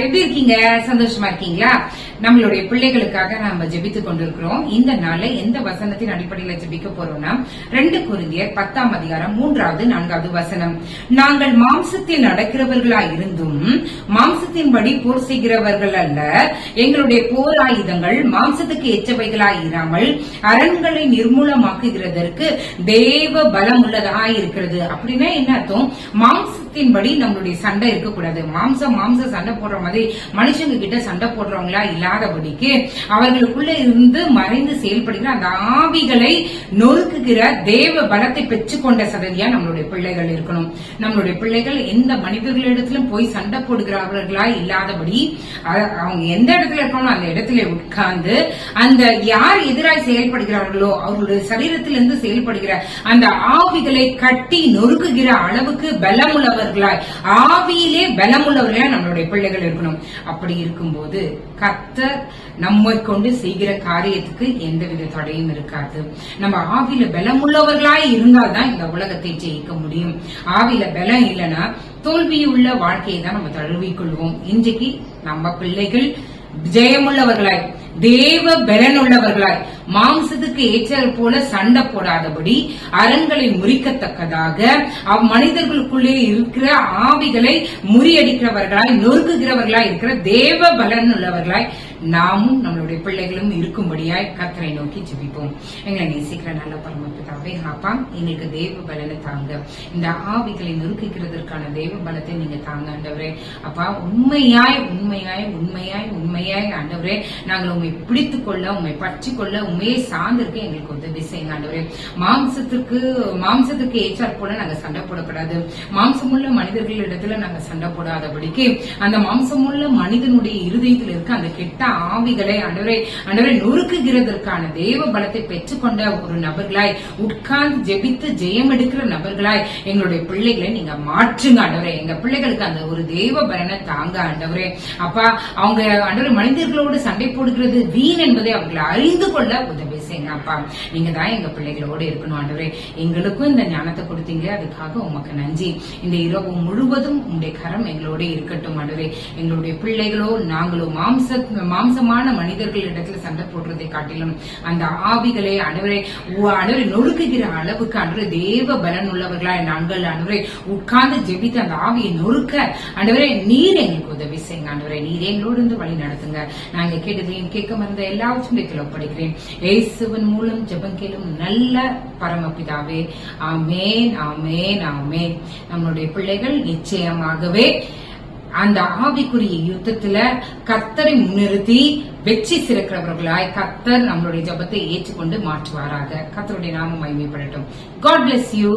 எல்லாரும் எப்படி இருக்கீங்க? சந்தோஷமா இருக்கீங்களா? நம்மளுடைய பிள்ளைகளுக்காக நாம ஜெபித்துக் கொண்டிருக்கிறோம். இந்த நாளை எந்த வசனத்தின் அடிப்படையில் ஜெபிக்க போறோம்னா 2 கொரிந்தியர் 10ஆம் அதிகாரம் 3வது 4வது வசனம். நாங்கள் மாம்சத்தில் நடக்கிறவர்களாய் இருந்தும் மாம்சத்தின்படி போர் செய்கிறவர்கள் அல்ல. எங்களுடைய போர் ஆயுதங்கள் மாம்சத்துக்கு ஏற்றவைகளாய் இராமல் அரண்களை நிர்மூலமாக்குகிறதற்கு தேவ பலம் உள்ளதாய் இருக்கிறது. அப்படின்னா என்ன அர்த்தம்? மாம்சத்தின்படி நம்மளுடைய சண்டை இருக்கக்கூடாது. மாம்ச சண்டை போடுற மாதிரி மனுஷங்க கிட்ட சண்டை போடுறவங்களா இல்லாதபடிக்கு அவர்களுக்குள்ள இருந்து மறைந்து செயல்படுகிற அந்த ஆவிகளை நொறுக்குகிற தேவ பலத்தை பெற்றுக்கொண்ட சததியா நம்மளுடைய பிள்ளைகள் இருக்கணும். நம்மளுடைய பிள்ளைகள் எந்த மனிதர்களிடத்திலும் போய் சண்டை போடுகிறவர்களா இல்லாதபடி அவங்க எந்த இடத்துல இருக்கணும் அந்த இடத்துல உட்கார்ந்து அந்த யார் எதிராய் செயல்படுகிறார்களோ அவர்களுடைய சரீரத்திலிருந்து செயல்படுகிற அந்த ஆவிகளை கட்டி நொறுக்குகிற அளவுக்கு பலமுள்ளவர்களாய் ஆவியிலே பலமுள்ளவர்களாய் நம்மளுடைய பிள்ளைகள் இருக்கணும். அப்படி இருக்கும்போது கர்த்தர் நம்மை கொண்டு செய்கிற காரியத்துக்கு எந்தவித தடையும் இருக்காது. நம்ம ஆவியில பலமுள்ளவர்களாய் இருந்தால்தான் இந்த உலகத்தை ஜெயிக்க முடியும். ஆவியில பலம் இல்லைன்னா தோல்வியுள்ள வாழ்க்கையை தான் நம்ம தழுவிக்கொள்வோம். இன்றைக்கு நம்ம பிள்ளைகள் ஜெயமுள்ளவர்களாய் தேவ பலன் உள்ளவர்களாய் மாம்சத்துக்கு ஏற்றது போல சண்டை போடாதபடி அரண்களை முறிக்கத்தக்கதாக மனிதர்களுக்குள்ளே இருக்கிற ஆவிகளை முறியடிக்கிறவர்களாய் நொறுக்குகிறவர்களாய் இருக்கிற தேவ பலன் உள்ளவர்களாய் நாமும் நம்மளுடைய பிள்ளைகளும் இருக்கும்படியாய் கர்த்தரை நோக்கி ஜெபிப்போம். எங்களை நேசிக்கிற நல்ல பரமபிதாவே, அப்பா எங்களுக்கு தேவ பலனை தாங்க. இந்த ஆவிகளை நொறுக்குகிறதற்கான தேவ பலத்தை நீங்க தாங்க ஆண்டவரே. அப்பா உண்மையாய் உண்மையாய் உண்மையாய் உண்மையாய் ஆண்டவரே நாங்கள் உண்மை பிடித்துக் கொள்ள உண்மை பற்றி கொள்ள உண்மையை சார்ந்திருக்க எங்களுக்கு உதவி செய்யுங்க ஆண்டவரே. மாம்சத்துக்கு ஏற்றாற் போல நாங்க சண்டை போடக்கூடாது. மாம்சமுள்ள மனிதர்களிடத்துல நாங்க சண்டை போடாதபடிக்கு அந்த மாம்சமுள்ள மனிதனுடைய இருதயத்தில் இருக்க அந்த கெட்ட ஆவிகளை ஆண்டவரே நொறுக்குகிறதற்கான தேவ பலத்தை பெற்றுக்கொண்ட ஒரு நபர்களாய் உட்கார்ந்து ஜெபித்து ஜெயம் எடுக்கிற நபர்களாய் எங்களுடைய பிள்ளைகளை நீங்க மாற்றுங்க ஆண்டவரே. எங்க பிள்ளைகளுக்கு அந்த ஒரு தேவ பலனை தாங்க ஆண்டவரே. அப்பா அவங்க ஆண்டவரே மனிதர்களோடு சண்டை போடுகிறது வீண் என்பதை அவர்களை அறிந்து கொள்ள உதவி செய்யுங்க அப்பா. நீங்க தான் எங்க பிள்ளைகளோடு இருக்கணும் ஆண்டவரே. எங்களுக்கும் இந்த ஞானத்தை கொடுத்தீங்க, அதுக்காக உமக்கு நன்றி. இந்த இரவு முழுவதும் உங்களுடைய கரம் எங்களோட இருக்கட்டும் ஆண்டவரே. எங்களுடைய பிள்ளைகளோ நாங்களோ மாம்சமான மனிதர்களிடத்துல சண்டை போடுறதை காட்டிலும் அந்த ஆவிகளை ஆண்டவரே நொறுக்குகிற அளவுக்கு ஆண்டவரே தேவ பலன் உள்ளவர்களாய் நாங்கள் ஆண்டவரே உட்கார்ந்து ஜெபித்து அந்த ஆவியை நொறுக்க ஆண்டவரே நீர் எங்களுக்கு உதவி செய்யுங்க ஆண்டவரே. நீர் எங்களோடு இருந்து வழி நடத்துங்க. நாங்க கேட்டதையும் கேட்க மறந்த எல்லாவற்றையும் ஒப்படைக்கிறேன். இயேசுவின் மூலம் ஜெபம் கேளும் நல்ல பரமபிதாவே. ஆமேன் ஆமேன் ஆமேன். நம்மளுடைய பிள்ளைகள் நிச்சயமாகவே அந்த ஆவிக்குரிய யுத்தத்துல கர்த்தரை முன்னிறுத்தி வெற்றி சிறக்கிறவர்களாய் கர்த்தர் நம்மளுடைய ஜெபத்தை ஏற்றுக்கொண்டு மாற்றுவாராக. கர்த்தருடைய நாமம் மகிமைப்படட்டும். God bless you.